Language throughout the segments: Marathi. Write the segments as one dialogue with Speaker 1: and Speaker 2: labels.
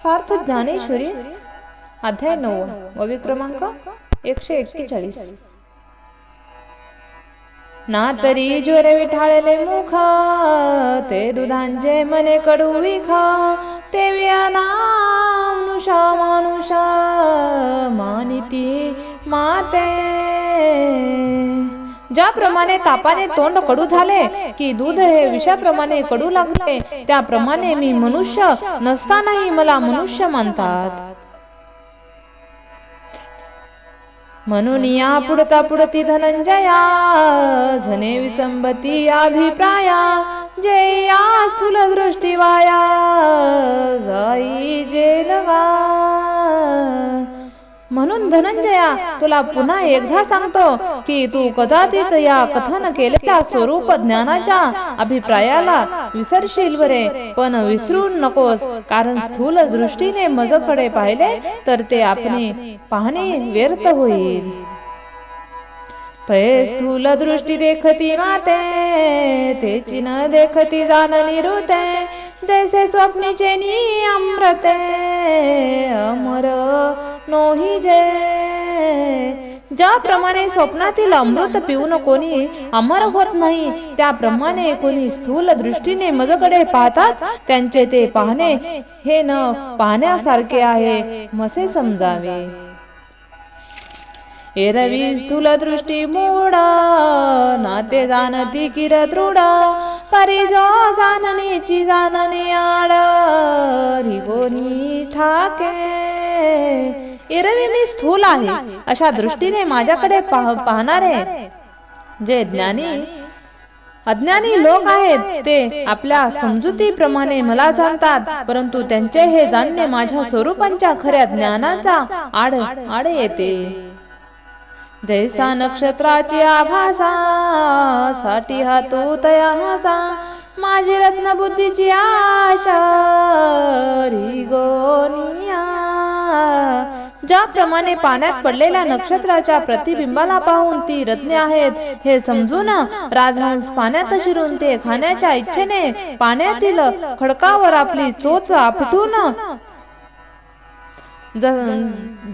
Speaker 1: सार्थ ज्ञानेश्वरी अध्याय 9 ओवी क्रमांक 141. ना तरी ज्वर विठाळले मुख ते दुधांचे मने कडू विखा ते नामनुषा मानुषा मानिती माते. ज्याप्रमाणे तापाने तोंड कडू झाले की दूध हे विषाप्रमाणे कडू लागले, त्याप्रमाणे मी मनुष्य नसतानाही मला मनुष्य मानतात. म्हणून या पुढता पुढती धनंजया झने विसंबती अभिप्राया जे या स्थूल दृष्टी वाया जाई जेलगा. म्हणून धनंजया तुला पुन्हा एकदा सांगतो की तू कदाचित या कथन केलेल्या स्वरूप ज्ञानाच्या अभिप्रायाला विसरशील बरे, पण विसरू नकोस, कारण स्थूल दृष्टीने मजकडे पाहिले तर ते आपणे पाहणे व्यर्थ होईल. पै स्थूल दृष्टी देखती माते तेची न देखती जाननी रुते जैसे स्वप्नीचे नी अमृते अमर नोही जे. ज्याप्रमाणे स्वप्नातील अमृत पिऊन कोणी अमर होत नाही, त्याप्रमाणे कोणी स्थूल दृष्टीने मजकडे पाहतात त्यांचे ते पाहणे हे न पाहण्यासारखे आहे मसे समजावे. एरवी स्थूल दृष्टी मूढ नाते जाणती किर दृढ परी जो जाणण्याची जाणणे आड रिगोनी ठाके. एरवी मी स्थूल आहे अशा दृष्टीने माझ्याकडे पाहणारे जे ज्ञानी अज्ञानी लोक आहेत ते आपल्या समजुतीप्रमाणे मला जाणतात, परंतु त्यांचे हे जाणणे माझ्या स्वरूपांच्या खऱ्या ज्ञानाचा आड येते. जैसा नक्षत्राची आभासा साठी हातू तया हासा माझी रत्न बुद्धीची आशा रिगोनिया. ज्याप्रमाणे पाण्यात पडलेल्या नक्षत्राच्या प्रतिबिंबाला पाहून ती रत्ने आहेत हे समजून राजहंस पाण्यात शिरून ते खाण्याच्या इच्छेने पाण्यातील खडकावर आपली चोच आपटून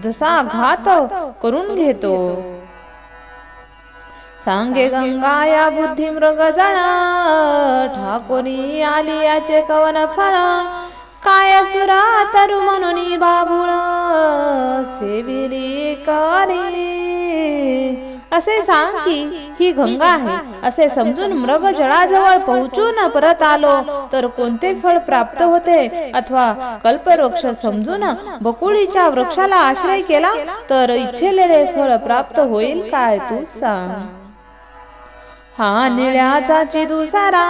Speaker 1: जसा घात करून घेतो. सांगे गंगा या बुद्धी मृग जळ ठाकोनी आली याचे कवन फळ काय सुरा तरु म्हणून बाबुळ सेविली करी. असे सांग की ही गंगा आहे असे समजून मृग जळाजवळ पोहोचून परत आलो तर कोणते फळ प्राप्त होते, अथवा कल्पवृक्ष समजून बकुळीच्या वृक्षाला आश्रय केला तर इच्छिलेले फळ प्राप्त होईल काय तू सांग. हा निळ्याचा चिदुसारा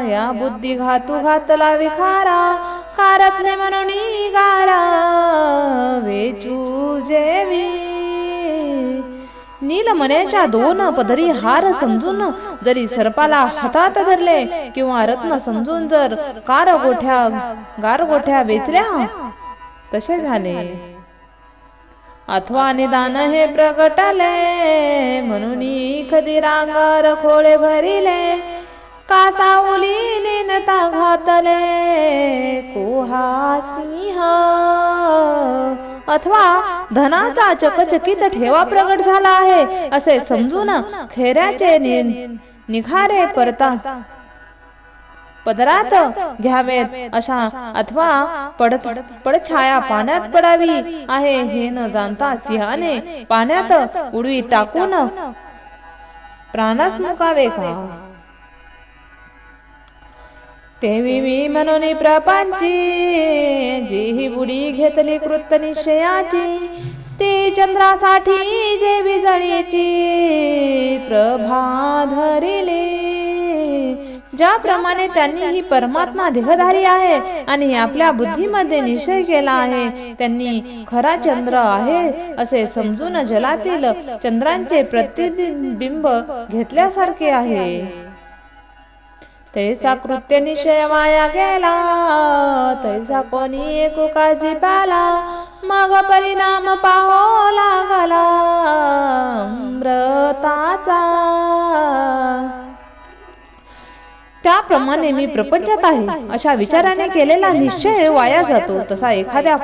Speaker 1: या बुद्धी घातू घातला विखारा कारत्ने म्हणून गारा वेचू जेवी. नीलमण्याच्या 2 पदरी हार समजून जरी सर्पाला हातात धरले किंवा रत्न समजून जर गारगोठ्या वेचल्या तसे झाले. अथवा निदान हे प्रगटले म्हणून कधी रांगार खोळे भरिले कासाउली नेनता घातले कोहा सिंह. अथवा धनाचा चकचकीत ठेवा प्रगट झाला आहे असे समजून खेऱ्याचे निखारे पदरात घ्यावेत अशा, अथवा पडछाया पाण्यात पडावी आहे हे न जाणता सिंहाने पाण्यात उडवी टाकून प्राणास मुकावे का. तेवी मी म्हणून प्रपंची जी ही बुडी घेतली कृत निश्चयाची ती चंद्रासाठी जे विजळीची प्रभा धरिली. ज्याप्रमाणे त्यांनी ही परमात्मा देहधारी आहे आणि आपल्या बुद्धीमध्ये निश्चय केला आहे, त्यांनी खरा चंद्र आहे असे समजून जलातील चंद्रांचे प्रतिबिंब घेतल्यासारखे आहे. तैसा कृत्य निश्चय वाया गेला तैसा कोणी एको काळजी पाला मग परिणाम पाहो लागला अमृताचा. त्याप्रमाणे मी प्रपंचात आहे अशा विचाराने केलेला निश्चय वाया जातो. तसा एखाद्या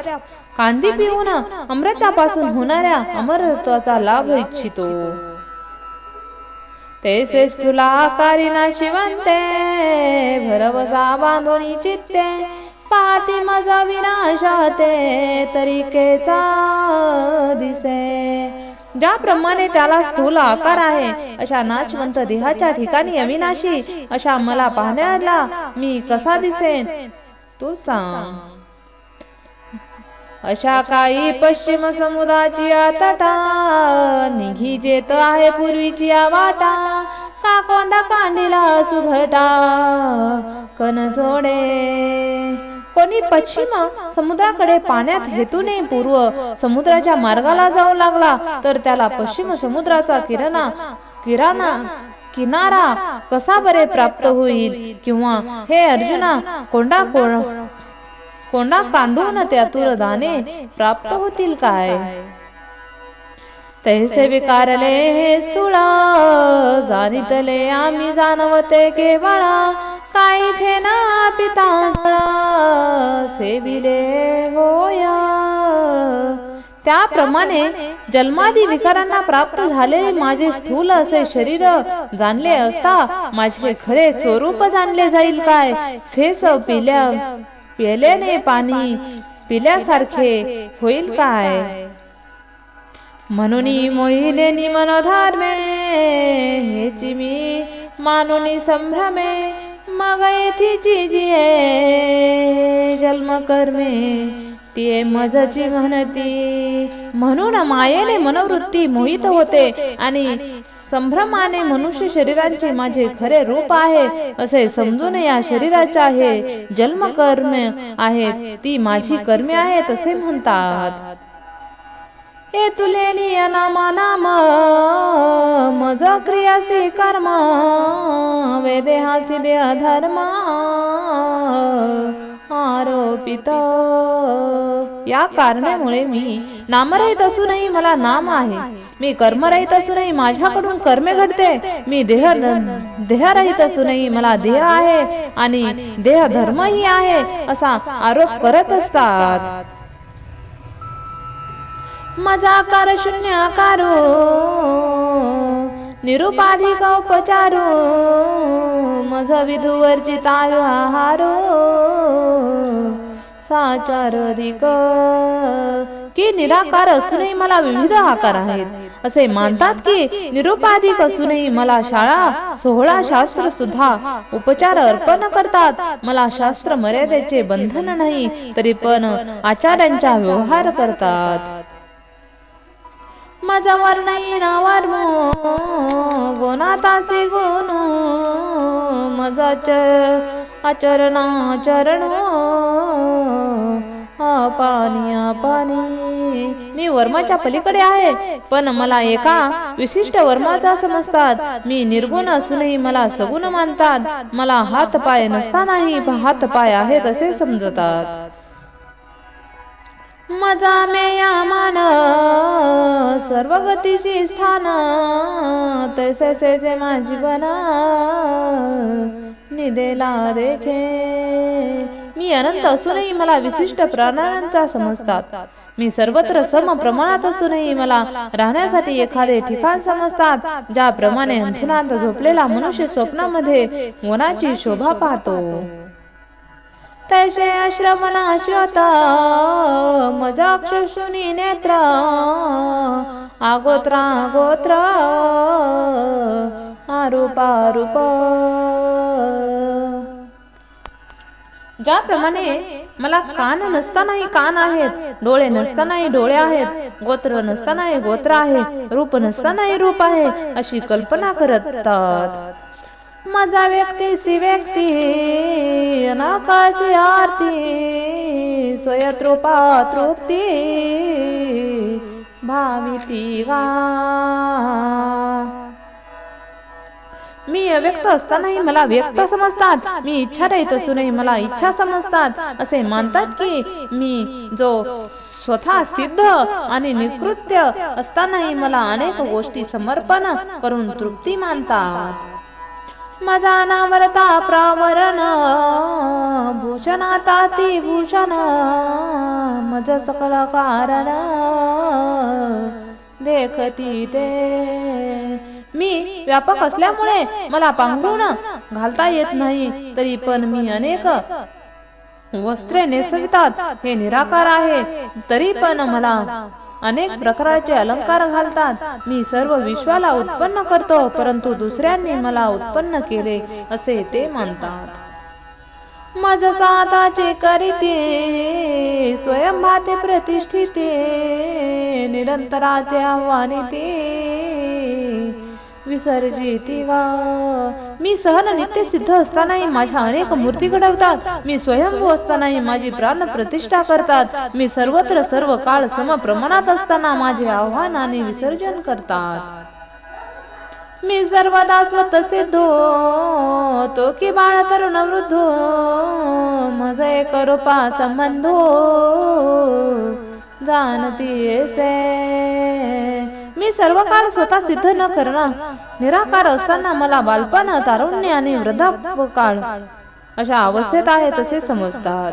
Speaker 1: कांदी पिऊन अमृतापासून होणाऱ्या अमरत्वाचा लाभ इच्छितो. तैसे स्थूला आकारी नाशिवंते भरवसा बांधोनी चित्ते पाती माझा विनाशाते तरीकेचा दिसे. ज्याप्रमाणे त्याला स्थूल आकार आहे अशा नाशवंत देहाच्या ठिकाणी अविनाशी अशा मला पाहण्याला मी कसा दिसेन तू सांग. अशा काळी पश्चिम समुद्राची तटा निघी जेत आहे पूर्वीची वाटा का कोंडा कांडीला सुभटा कन जोडे. कोणी पश्चिम समुद्राकडे पाण्यात हेतूने पूर्व समुद्राच्या मार्गाला जाऊ लागला तर त्याला पश्चिम समुद्राचा किनारा कसा बरे प्राप्त होईल. किंवा हे अर्जुना कोंडा कांडून त्यातून दाणे प्राप्त होतील काय. तैसे विकारले हे स्थूळ जाणितले आम्ही जाणवते केवळ काही फेना पितांबळा सेविले होया. त्याप्रमाणे जन्मादी विकारांना प्राप्त झालेले माझे स्थूल असे शरीर जाणले असता माझे खरे स्वरूप जाणले जाईल काय. फेस पिल्याने पाणी पिल्यासारखे होईल काय. म्हणून मोहिले मनोधर्मे हेची मी मानुनी संभ्रमे मग येथीची जिये जन्म कर्मे ती मजची म्हणती. म्हणून मायेने मनोवृत्ती मोहित होते आणि संभ्रमाने मनुष्य शरीरांचे माझे खरे रूप आहे असे समजून या शरीराचे हे जन्म कर्मे आहेत ती माझी कर्मे आहेत असे म्हणतात. हे तुलेनी अनामा नाम मज क्रियासी कर्म वेदेहासी देह धर्म आरोपित. या कारणामुळे मी नामरहित असूनही मला नाम आहे. मी कर्मरहित असूनही माझ्याकडून कर्मे घडते. मी देहरहित असूनही मला देह आहे आणि देह धर्मही आहे असा आरोप करत असतात. मजाकार शून्याकारो निरुपाधिक उपचारो मज विधुवर्जितायो आहारो साचार अधिक. की निराकार असूनही मला विविध आकार आहेत असे मानतात की निरुपाधिक असूनही मला शाळा सोहळा शास्त्र सुद्धा उपचार अर्पण करतात. मला शास्त्र मर्यादेचे बंधन नाही तरी पण आचार्यांचा व्यवहार करतात. माझा वर्णही नावार्मो गुणातासी गुण मजा आचरणाचरण पाणी. मी वर्माच्या पलीकडे आहे पण मला एका विशिष्ट वर्माचा समजतात. मी निर्गुण असूनही मला सगुण मानतात. मला हात पाय नसतानाही हात पाय आहेत असे समजतात. मजा मेया मान सर्व गतीची स्थान तैसे माझी बना निदेला देखे. मी अनंत असूनही मला विशिष्ट प्राणांचा समजतात. मी सर्वत्र सम प्रमाणात असूनही मला राहण्यासाठी एखादे ठिकाण समजतात. ज्याप्रमाणे अंथरुणात झोपलेला मनुष्य स्वप्नामध्ये वनाची शोभा पाहतो तैसे अश्रवण श्रोता मजाक्षुनी नेत्र आगोत्रा गोत्र आरूपारूप. ज्याप्रमाणे मला कान नसतानाही कान आहेत, डोळे नसतानाही डोळे आहेत, गोत्र नसतानाही गोत्र आहे, रूप नसतानाही रूप आहे अशी कल्पना करतात. मजा व्यक्ती सी व्यक्ती अनाकाची आरती स्वयत्रूपा तृप्ती भाविती गा. मी अव्यक्त असतानाही मला व्यक्त समजतात. मी इच्छा रहित असूनही मला इच्छा समजतात असे मानतात की मी जो स्वतः सिद्ध आणि निकृत्य असतानाही मला अनेक गोष्टी समर्पण करून तृप्ती मानतात. माझा नावरता प्रावरण भूषणाताती भूषण मज सकल कारण देखती ते. मी व्यापक असल्यामुळे मला पांघरून घालता येत नाही, तरी पण मी अनेक वस्त्रे नेसवितात. हे निराकार आहे, तरी पण मला अनेक प्रकारचे अलंकार घालतात. मी सर्व विश्वाला उत्पन्न करतो, परंतु दुसऱ्यांनी मला उत्पन्न केले असे ते म्हणतात. मज साताचे करीते स्वयंभाते प्रतिष्ठिते निरंतराचे आव्हानिते विसर्जिती वा. मी सहन नित्य सिद्ध असतानाही माझ्या अनेक मूर्ती घडवतात. मी स्वयंभू असतानाही माझी प्राण प्रतिष्ठा करतात. मी सर्वत्र सर्व काळ सम प्रमाणात असताना माझे आव्हान आणि विसर्जन करतात. मी सर्वदा स्वतःसिद्धो तो की बाळ तरुण वृद्धो मज एक रूपा संबंधो जाणती ऐसे. मी सर्व काळ स्वतः सिद्ध न करणार निराकार असताना मला बालपण तारुण्य आणि वृद्धापकाळ अशा अवस्थेत आहे तसे समजतात.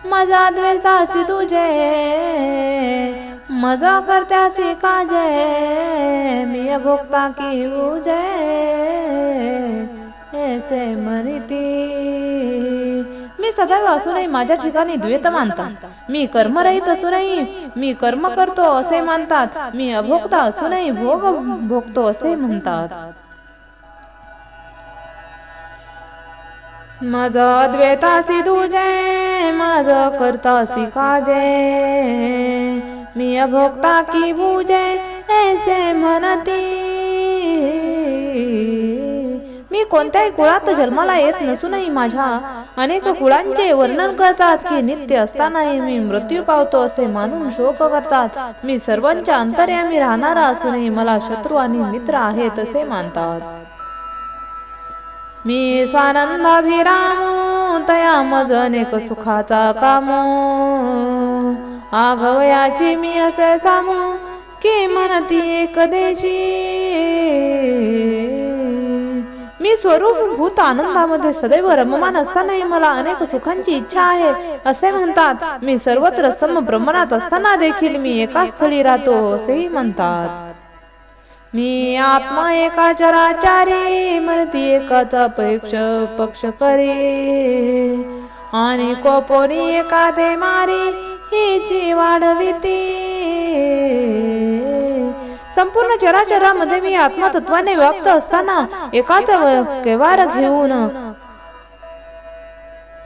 Speaker 1: माझा द्वेषासी तुझे मजा करत्यासी काजे मी भोगता की उजे ऐसे म्हणती. मी सदैव असूनही माझ्या ठिकाणी द्वैत मानतात. मी कर्मरहित असूनही मी कर्म करतो असे मानतात. मी अभोक्ता असूनही भोग भोगतो असे म्हणतात. माझा द्वैतासी तुझे माझ करतासी काजे मी अभोक्ता की बुजे ऐसे म्हणती. मी कोणत्याही कुळात जन्माला येत नसूनही माझ्या अनेक कुळांचे वर्णन करतात की नित्य असतानाही मी मृत्यू पावतो असे मानून शोक करतात. मी सर्वांच्या अंतर्यामी राहणारा असूनही मला शत्रू आणि मित्र आहेत असे मानतात. मी स्वानंदाभिरामो तया मज अनेक सुखाचा कामो आघवयाची मी असे सामो की म्हणती एक देशी. मी स्वरूपभूत आनंदामध्ये सदैव रममान असतानाही मला अनेक सुखांची इच्छा आहे असे म्हणतात. मी सर्वत्र सम प्रमाणात असताना देखील मी एका स्थळी राहतो असेही म्हणतात. मी आत्मा एका चराचारी म्हणती एकाचा पक्ष करी आणि कोपोनी एका दे मारी हिची वाढविती. संपूर्ण चराचरामध्ये मी आत्मतत्वाने व्याप्त असताना एकाच केवार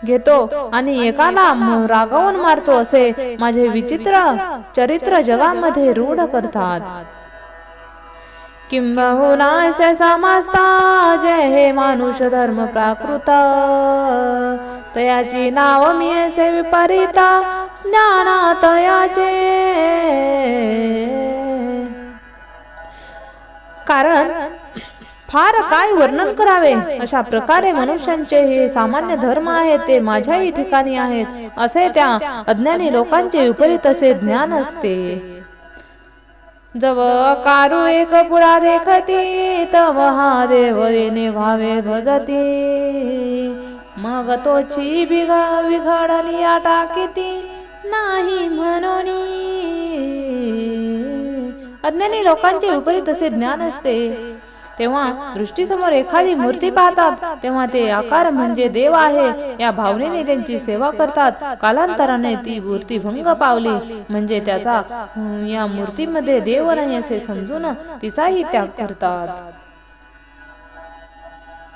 Speaker 1: घेतो आणि एकाला रागावून मारतो असे माझे विचित्र चरित्र जगामध्ये रूढ करतात. किंबहुना असे समजता जय हे मानुष धर्म प्राकृत तयाची नाव मी असे विपरीत ज्ञाना तयाचे. कारण फार काय वर्णन करावे अशा प्रकारे मनुष्यांचे हे सामान्य धर्म आहेत ते माझ्याही ठिकाणी आहेत असे त्या अज्ञानी लोकांचे विपरीत असे ज्ञान असते. जव अकारू एक पुरा देखती तव हा देव देणे भावे भजती मग तोची बिघडली आटा किती नाही म्हणून. अज्ञानी लोकांचे विपरीत असे ज्ञान असते तेव्हा दृष्टीसमोर एखादी मूर्ती पाहतात तेव्हा ते आकार म्हणजे देव आहे या भावनेने त्यांची सेवा करतात. कालांतराने ती मूर्ती भंग पावली म्हणजे त्याचा या मूर्तीमध्ये देव नाही असे समजून तिचाही त्याग करतात.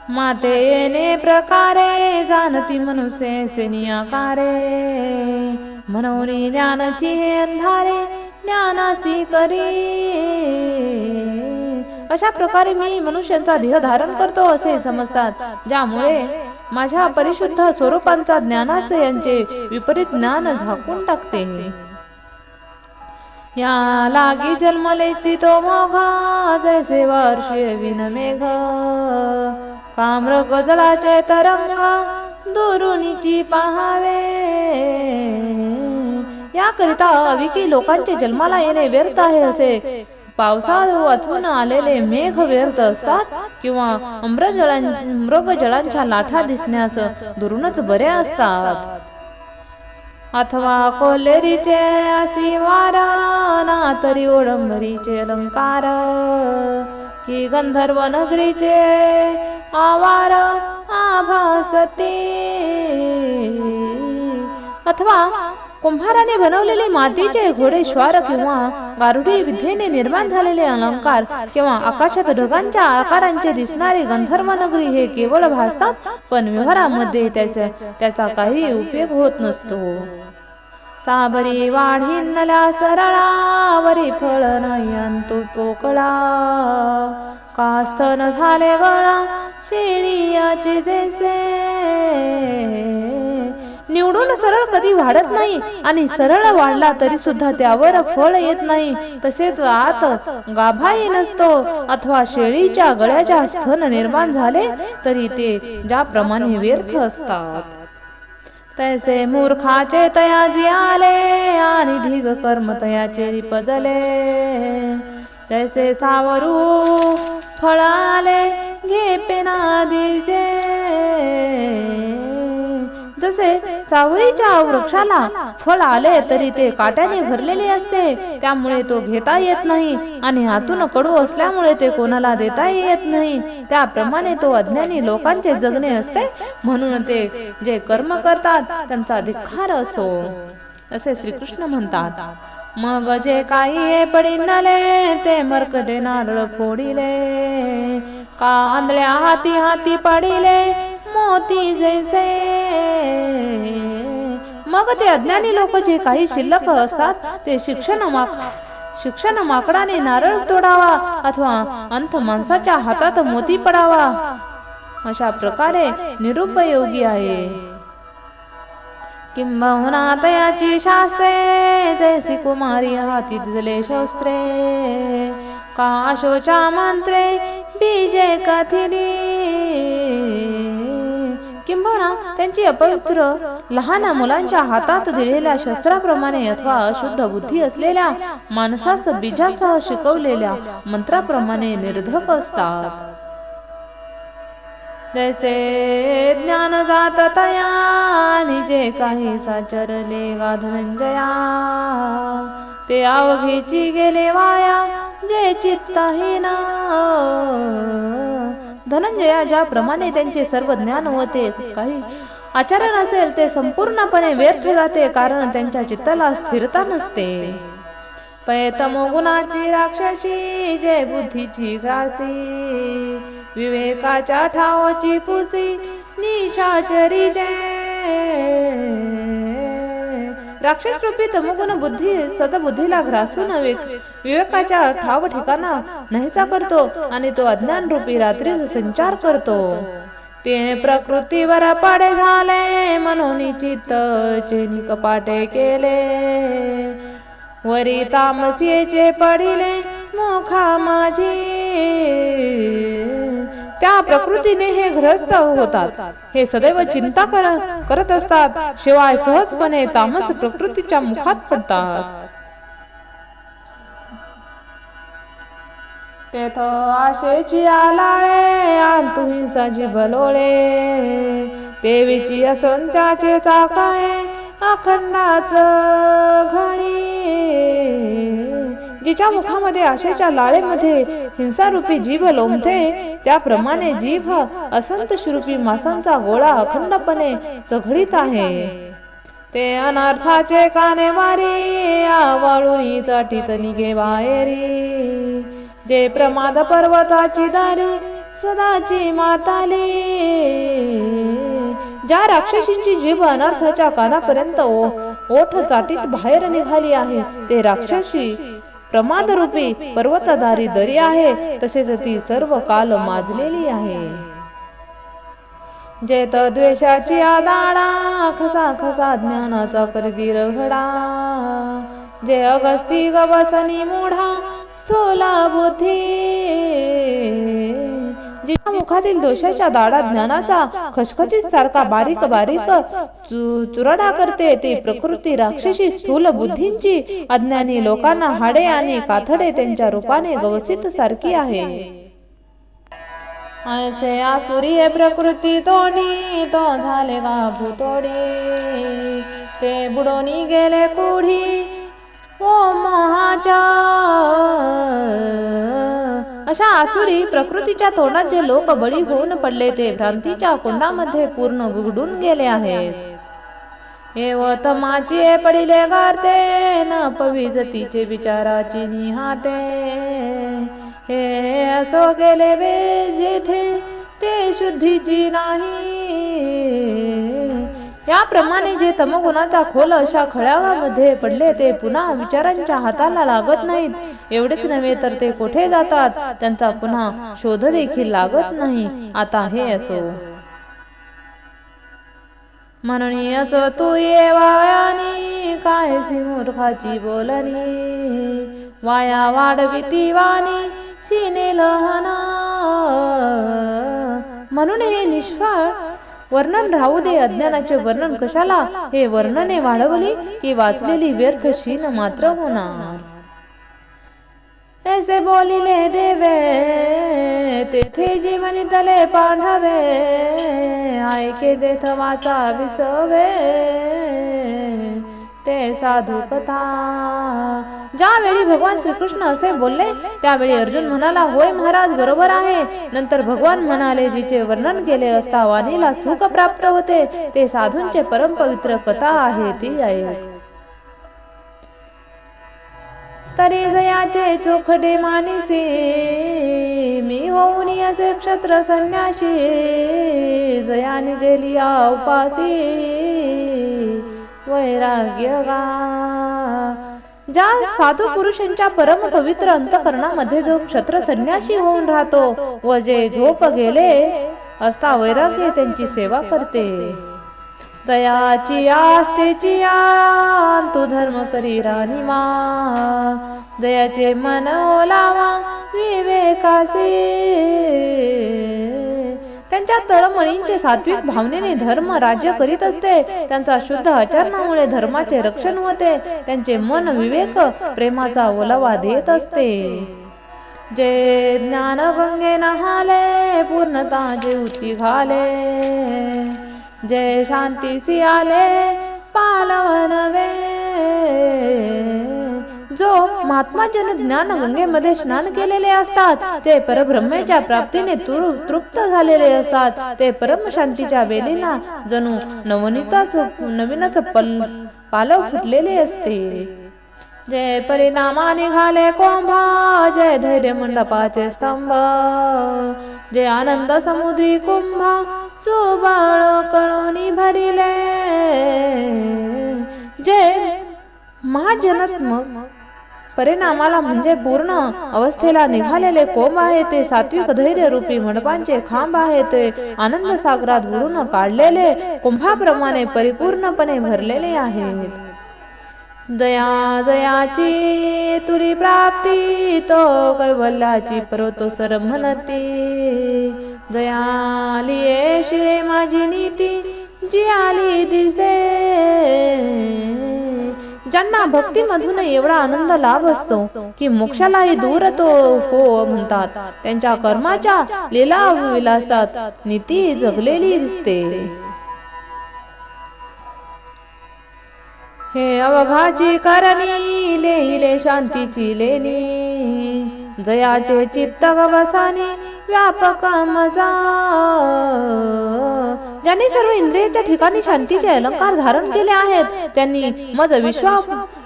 Speaker 1: मातेने प्रकारे जाणती मनुष्य सेनी आकारे मनोरी ज्ञानाची अंधारे ज्ञानाची करी. अशा प्रकारे मी मनुष्यांचा देह धारण करतो असे समजतात ज्यामुळे माझ्या परिशुद्ध स्वरूपांचा ज्ञानास यांचे विपरीत ज्ञान झाकून टाकते. या लागी जन्मलेची तो मोघा जैसे वर्षे विन मेघ काम्र गजळाचे तरंग दुरुनीची पाहावे. याकरिता अविकी लोकांचे जन्माला येणे व्यर्थ आहे असे पावसात वाचून आलेले मेघ व्यर्थ असतात किंवा मृगजळांच्या लाठा दिसण्यास दुरूनच बरे असतात. अथवा कोल्हेरीचे असी वार ना तरी ओडंबरीचे अलंकार की गंधर्व नगरीचे आवार आभासते. अथवा कुंभाराने बनवलेले मातीचे घोडेश्वार किंवा गारुडी विद्येने निर्माण झालेले अलंकार किंवा आकाशात ढगांच्या आकारांचे दिसणारी गंधर्व नगरी हे केवळ भासतात, पण व्यवहारामध्ये त्याचा काही उपयोग होत नसतो. साबरी वाढीनल्या सरळावरी फळ नाही अंतु पोकळा कास्तन झाले गळा शेळीयाचे जैसे. निवडून सरळ कधी वाढत नाही आणि सरळ वाढला तरी सुद्धा त्यावर फळ येत नाही. तसेच आत गाभाही नसतो. अथवा शेळीच्या गळ्याच्या स्तन निर्माण झाले तरी ते ज्याप्रमाणे व्यर्थ असतात, तैसे मूर्खाचे तयाजी आले आणि धिग कर्म तयाचे रिपजले. तैसे सावरू फळाले घे पेना दिवजे. जसे सावरीच्या वृक्षाला फळ आले तरी ते काट्याने भरलेले असते, त्यामुळे तो घेता येत नाही आणि आतून कडू असल्यामुळे ते कोणाला देता येत नाही. त्याप्रमाणे तो अज्ञानी लोकांचे जगणे असते. म्हणून ते जे कर्म करतात त्यांचा धिक्कार असो, असे श्रीकृष्ण म्हणतात. मग जे काही हे पडिनले ते मरकटे नारळ फोडिले का आंधळ्या हाती हाती पडिले मोती जैसे. मग ते अज्ञानी लोक जे काही शिल्लक असतात ते शिक्षण माकडाने नारळ तोडावा अथवा अंत माणसाच्या हातात मोती पडावा अशा प्रकारे निरुपयोगी आहे. किंबहुना तयाची शास्त्रे जैसी कुमारी हाती दिले शस्त्रे का अशोचा मंत्रे बीजे कथिली. किंबहुना त्यांची अपवित्र लहान मुलांच्या हातात दिलेल्या शस्त्राप्रमाणे अथवा अशुद्ध बुद्धी असलेल्या माणसास बीजासह शिकवलेल्या मंत्राप्रमाणे निर्धक असतात. जैसे ज्ञान जात तया आणि जे काही साचरले गा धनंजया ते अवघेची गेले वाया जे चित्तहीन. धनंजया ज्याप्रमाणे त्यांचे सर्व ज्ञान व ते काही आचरण असेल ते संपूर्णपणे व्यर्थ जाते, कारण त्यांच्या चित्ताला स्थिरता नसते. पैतमो गुणाची राक्षसी जे बुद्धीची ग्रासी विवेकाच्या ठावाची पुसी निशाचरी जे. राक्षस रूपी तमोगुण बुद्धी सदबुद्धीला ग्रासून विवेकाच्या ठाव ठिकाणा नाहीसा करतो आणि तो अज्ञान रूपी रात्रीच संचार करतो. ते प्रकृतीवर पाडे झाले म्हणून चित्त चेनी कपाटे केले वरी तामसीचे पडिले मुखा माझी. त्या प्रकृतीने हे ग्रस्त होतात, हे सदैव चिंता करत असतात, शिवाय सहजपणे तामस प्रकृतीच्या मुखात पडतात. तेथ आशेची आलाळे अंतु हिंसाची बलोळे देवीची असून त्याचे चाकाळे अखंडाच घडी. जिच्या मुखामध्ये आशेच्या लाळेमध्ये हिंसारूपी जीभ लोंबते त्याप्रमाणे जीभ असंत स्वरूपी मासांचा गोळा अखंडपणे चघळीत आहे. ते अनर्थाचे काने वारी आवाळून चाटीत निघे बाहेरी जे प्रमाद पर्वताची दारी सदाची माताली. ज्या राक्षसींची जीभ अनर्थाच्या कानापर्यंत ओठ चाटीत बाहेर निघाली आहे ते राक्षसी प्रमादरूपी पर्वतधारी दरी आहे, तसेच ती सर्व काल माजलेली आहे. जेत द्वेषाची आदाडा खसा खसा ज्ञानाचा करदीर घडा जे अगस्ती गवसनी मूढा स्थूला बुद्धी. जिच्या मुखातील दोषाच्या दाडा ज्ञानाचा खसखसीत सारखा बारीक बारीक चुरडा करते. ती प्रकृती राक्षसी स्थूल बुद्धींची अज्ञानी लोकांना हाडे आणि काथडे त्यांच्या रूपाने गवसित सारखी आहे. ऐसे आसुरी हे प्रकृती तोडी, तो झाले का भूतोडी. ते बुडोनी गेले कुढी ओ मोहाच्या. अशा आसुरी प्रकृतीच्या तोंडात जे लोक बळी होऊन पडले ते भ्रांतीच्या कुंडामध्ये पूर्ण बुडून गेले आहेत. एव तमाचे पडिले गारते, न पविजतीचे विचाराची निहाते. हे असो गेले वे जेथे ते शुद्धीची नाही. याप्रमाणे जे तमगुणाचा खोल अशा खळामध्ये पडले ते पुन्हा विचारांच्या हाताला लागत नाहीत. एवढेच नव्हे तर ते कोठे जातात त्यांचा पुन्हा शोध देखील लागत नाही. आता हे असो म्हणून असो तू ये वायानी, काय मूर्खाची बोलणी. वाया वाढविती वाणी सीने लहाना. म्हणून हे निष्फळ वर्णन राहू दे. अज्ञानाचे वर्णन कशाला. हे वर्णने वाढवली की वाचलेली व्यर्थ शीन मात्र होणार. ऐसे बोलिले देवे तेथे जीवनी तले पांढवे. ऐके देथ वाचा विसवे ते साधू कथा. ज्यावेळी भगवान श्रीकृष्ण असे बोलले त्यावेळी अर्जुन म्हणाला, होय महाराज, बरोबर आहे. नंतर भगवान म्हणाले, जिचे वर्णन केले असता वाणीला सुख प्राप्त होते ते साधूंचे परमपवित्र कथा आहे ती आहे. तरी जयाचे चोखडे मानिसी, मी होऊन असे क्षत्र संन्यासी. जयाने जेलिया उपासी वैराग्य गा. ज्या साधू पुरुषांच्या परम पवित्र अंतकरणामध्ये जो क्षत्र संन्यासी होऊन राहतो व जे झोप गेले असता वैराग्य त्यांची सेवा करते. दयाची आस्तेची आन तू धर्म करी राणीमा. दयाचे मन ओलावा विवेकासी. त्यांच्या तळमळींचे सात्विक भावनेने धर्म राज्य करीत असते. त्यांचा शुद्ध आचरणामुळे धर्माचे रक्षण होते. त्यांचे मन विवेक प्रेमाचा ओलावा देत असते. जे ज्ञान गंगे नहाले पूर्णता जे उती घाले. जय शांती सियाले पालवनवे. जो महात्मा जन ज्ञान गंगेमध्ये स्नान केलेले असतात ते परब्रह्मेच्या प्राप्तीने तृप्त झालेले असतात. ते परम शांतीच्या वेलीला जणू नवीनच पालव फुटलेले असते. जय परिणामा निघाले कोंभा. जय धैर्य मंडपाचे स्तंभ. जय आनंद समुद्री कुंभा. सुबाळ कळोनी भरिले. जय महाजनात्मक परिणामाला म्हणजे पूर्ण अवस्थेला निघालेले कोंभ आहे. ते सात्विक धैर्य रूपी मंडपांचे खांब आहे. ते आनंद सागरात बुडून काढलेले कुंभाप्रमाणे परिपूर्णपणे भरलेले आहेत. जया जयाची तुरी प्राप्ती तो कैवल्याची पर्वतो सर म्हणती. जयाली ये शिळे माझी नीती जी आली दिसे. ज्यांना भक्तीमधून एवढा आनंद लाभ असतो की मोक्षालाही दूर तो हो म्हणतात त्यांच्या कर्माच्या लीला विलासात नीती जगलेली दिसते. हे अवघाची करणी लेहिले शांतीची लेणी. जयाचे चित्त गवसानी व्यापक मजा. ज्यांनी सर्व इंद्रियाच्या ठिकाणी शांतीचे अलंकार धारण केले आहेत त्यांनी मज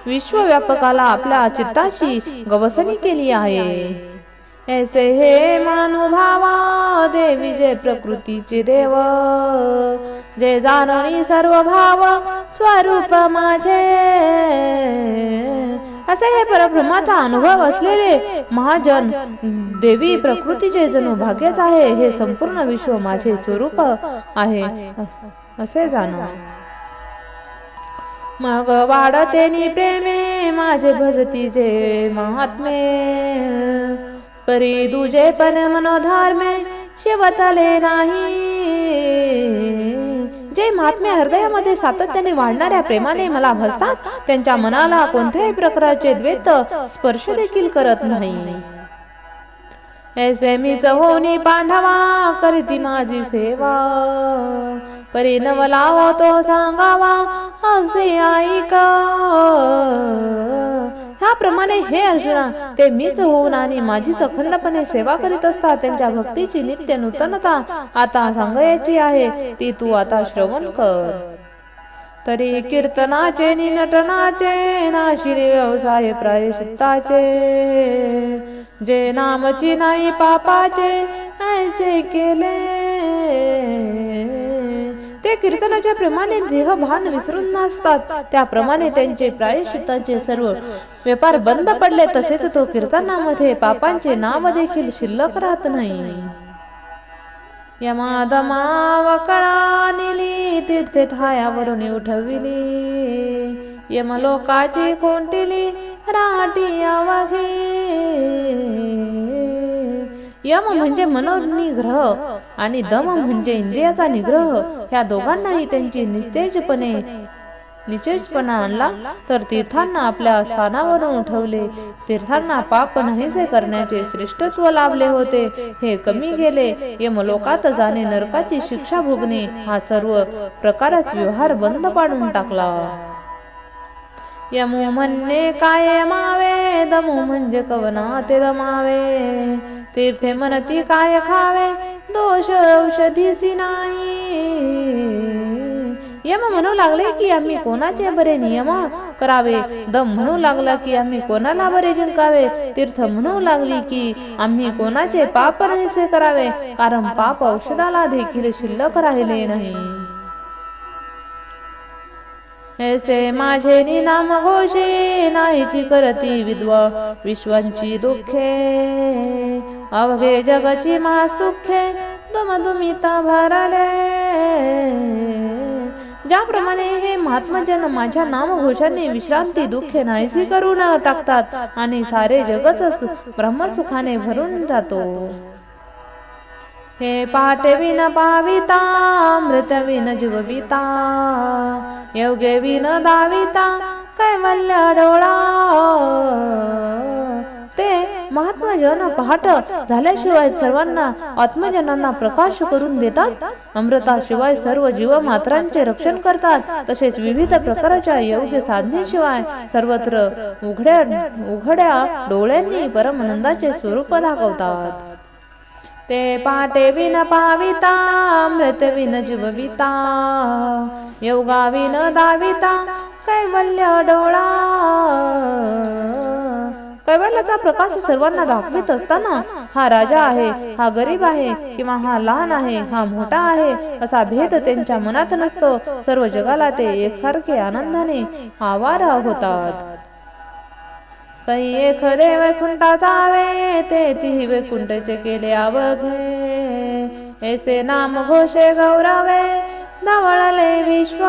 Speaker 1: विश्वव्यापकाला आपल्या चित्ताशी गवसणी केली आहे. ऐसे हे मानुभावा देवी जे प्रकृतीचे देव. जे जाणणी सर्व भाव स्वरूप माझे. असे हे परब्रह्माचा अनुभव असलेले महाजन देवी प्रकृतीचे जणू भाग्यच आहे. हे संपूर्ण विश्व माझे स्वरूप आहे असे जाणो. मग वाढते प्रेमे माझे भजतीचे महात्मे. परी दुजे पण मनोधर्मे शिवतले नाही. जे महात्मे हृदयामध्ये सातत्याने वाढणाऱ्या प्रेमाने मला भजतात, त्यांच्या मनाला कोणत्याही प्रकारचे द्वेष स्पर्श देखील करत नाही. ऐसे मीच होनी पांडवा, करीती माझी सेवा. परी नवलावो तो सांगावा, असे ऐका. ह्याप्रमाणे हे अर्जुना, ते मीच होऊन आणि माझीच अखंडपणे सेवा करीत असतात. त्यांच्या भक्तीची नित्य नूतनता आता सांगायची आहे, ती तू आता श्रवण कर. तरी कीर्तनाचे नि नटनाचे, नाशिले व्यवसाय प्रायश्चित्ताचे. जे नामची नाही पापाचे, ऐसे केले. ते कीर्तनाच्या प्रमाणे देहभान विसरून नाचतात, त्याप्रमाणे त्यांचे प्रायश्चित्ताचे सर्व व्यापार बंद पडले. तसेच तो कीर्तनामध्ये पापांचे नाव देखील शिल्लक राहत नाही. यमादमा वकळा नेली, तीर्थे ठायावरून उठविली. यमलोकाची कोंटिली, राटी अवघी. यम म्हणजे मनोनिग्रह आणि दम म्हणजे इंद्रियाचा निग्रह. ह्या दोघांनाही त्यांची निश्चेजपणा आणला, तर तीर्थांना आपल्या स्थानावरून उठवले. तीर्थांना पाप नाहीसे करण्याचे श्रेष्ठत्व लाभले होते, हे कमी गेले. यमलोकात जाणे, नरकाची शिक्षा भोगणे, हा सर्व प्रकारच व्यवहार बंद पाडून टाकला. यमो म्हणणे काय मावे, दमो म्हणजे कवना ते दमावे. तीर्थे म्हणती काय खावे, दोष औषधीसी नाही. यम म्हणू लागले की आम्ही कोणाचे बरे नियम करावे. दम म्हणू लागला की आम्ही कोणाला बरे जिंकावे. तीर्थ म्हणू लागली की आम्ही कोणाचे पाप नाहीसे करावे, कारण पाप औषधाला देखील शिल्लक राहिले नाही. ऐसे माझे निनाम घोषे, नाहीची करती विद्वा विश्वांची दुःखे. अवघे जगाची महासुखे, दुमदुमिता भरले. ज्याप्रमाणे हे महात्मजन माझ्या नामघोषाने विश्रांती दुःखे नाहीशी करून टाकतात आणि सारे जगच ब्रह्मसुखाने भरून जातो. हे पाटे विन पाविता, मृत विन जीवविता. योगे विन दाविता, कैवल्य डोळा. ते महात्मजन पहाट झाल्याशिवाय सर्वांना आत्मजनांना प्रकाश करून देतात. अमृताशिवाय सर्व जीवमात्रांचे रक्षण करतात. तसेच विविध प्रकारच्या योग्य साधनेशिवाय सर्वत्र उघड्या डोळ्यांनी परमानंदाचे स्वरूप दाखवतात. ते पाटे विन पाविता, मृत विन जीवविता. योगा विन दाविता, कैवल्य डोळा. कैवल्याचा प्रकाश सर्वांना दाखवित असताना हा राजा आहे, हा गरीब आहे, किंवा हा लहान आहे, हा मोठा आहे, असा भेद त्यांच्या मनात नसतो. सर्व जगाला ते एकसारखे आनंदाने आवार होतात. काही एखादे वैकुंठा जावे, ते ती वैकुंठचे केले अवघे. ऐसे नाम घोषे गौरवे, धवळले विश्व.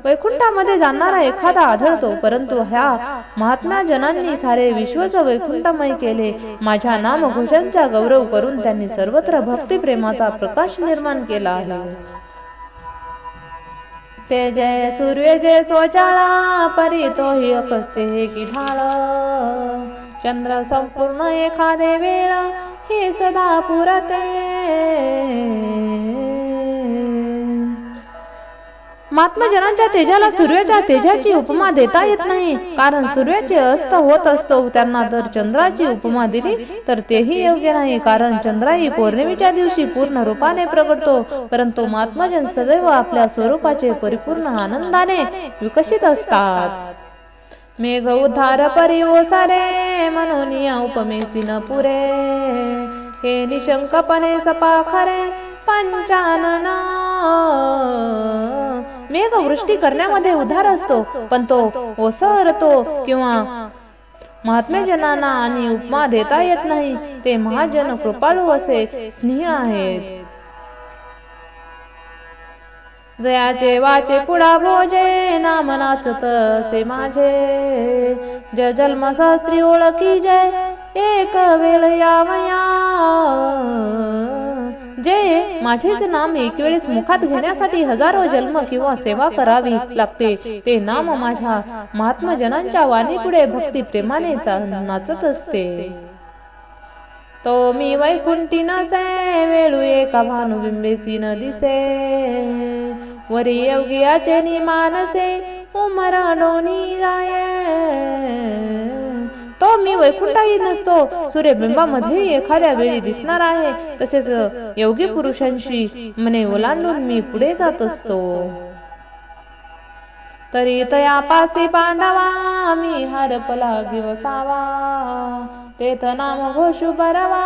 Speaker 1: वैकुंठामध्ये जाणारा एखादा आढळतो, परंतु ह्या महात्मा जनांनी सारे विश्वच वैकुंठमय केले. माझ्या नामघोषांचा गौरव करून त्यांनी सर्वत्र भक्ती प्रेमाचा प्रकाश निर्माण केला आहे. ते जय सूर्य जय सोचाळा, परी तोही अकस्ते की ढाळ. चंद्र संपूर्ण एखादे वेळ, हे सदा पुरते. महात्मजनांच्या तेजाला सूर्याच्या तेजाची उपमा देता येत नाही, कारण सूर्याचे अस्त होत असतो. त्यांना जर चंद्राची उपमा दिली तर तेही योग्य नाही, कारण चंद्राही पौर्णिमेच्या दिवशी पूर्ण रूपाने प्रगटतो. परंतु महात्मजन सदैव आपल्या स्वरूपाचे परिपूर्ण आनंदाने विकसित असतात. मेघ उद्धार परी ओसारे, म्हणून या उपमेसी न पुरे. हे निशंकपणे सपा खरे, पंचानन. मेघ वृष्टी करण्यामध्ये उधार असतो, पण तो ओसरतो किंवा महात्मेजनांना आणि उपमा देता येत नाही. ते महाजन कृपाळू असे स्नेह आहेत. जयाचे वाचे पुढा भोजे, नाम नाचत असे माझे. जय जन्म सहस्त्री ओळखी जय, एक वेळ यावया, जे माझेच नाम एक वेळेस मुखात घेण्यासाठी हजारो जन्म किंवा सेवा करावी लागते, ते नाम माझ्या महात्मजनांच्या वाणीपुढे भक्ती प्रेमाने नाचत असते. तो मी वैकुंठी नसे, वेळू एका भानुबिंबेसी न दिसे, वरी योगियाचे निमानसे उमराडोनी जाये. तो मी वैकुंठाही नसतो, सूर्यबिंबामध्ये एखाद्या वेळी दिसणार आहे, तसेच योगी पुरुषांशी मने ओलांडून मी पुढे जात असतो. तरी तयापासी पांडवा, मी हरपला दिवसावा, तेथ नाम घोषू बरवा,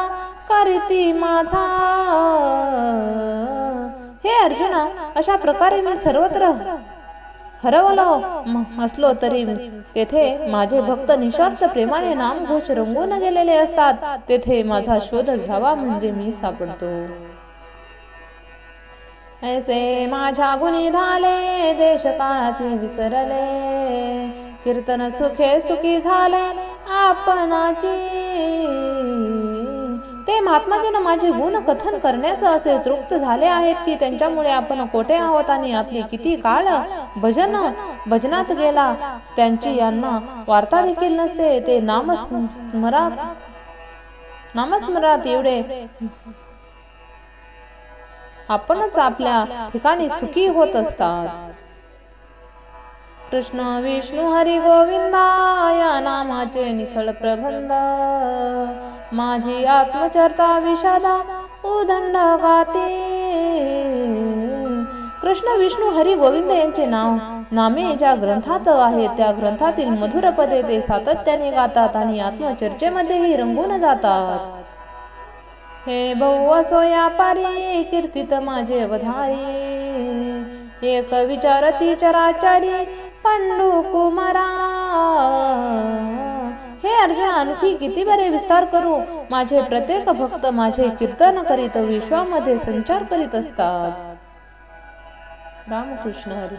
Speaker 1: करीती माझा. हे अर्जुना, अशा प्रकारे मी सर्वत्र हरवलो असलो तरी तेथे माझे भक्त निस्वार्थ प्रेमाने नामघोष रंगून गेलेले असतात. तेथे माझा शोध घ्यावा म्हणजे मी सापडतो. ऐसे माझ्या गुणी झाले, देश काळाचे विसरले, कीर्तन सुखे सुखी झाले आपणाची. ते महात्माजन माझे गुण कथन करण्याचं असे तृप्त झाले आहेत की त्यांच्यामुळे आपण कोठे आहोत आणि आपली किती काळ भजनात गेला त्यांची यांना वार्ता देखील नसते. ते नामस्मरात एवढे आपणच आपल्या ठिकाणी सुखी होत असतात. कृष्ण विष्णू हरी गोविंदा, या नामाचे निखळ प्रबंध, माझी आत्मचर्चा विषादा उदंड गाते. कृष्ण विष्णू हरी गोविंद यांचे नामे ज्या ग्रंथात आहेत त्या ग्रंथातील मधुर पदे ते सातत्याने गातात आणि आत्मचर्चेमध्येही रंगून जातात. हे बहु असो या पारी, कीर्तित माझे अवधारी, एक विचारती चराचारी पंडू कुमारा. हे अर्जुन, आणखी किती बरे विस्तार करू. माझे प्रत्येक भक्त माझे कीर्तन करीत विश्वामध्ये संचार करीत असतात. रामकृष्ण हरी.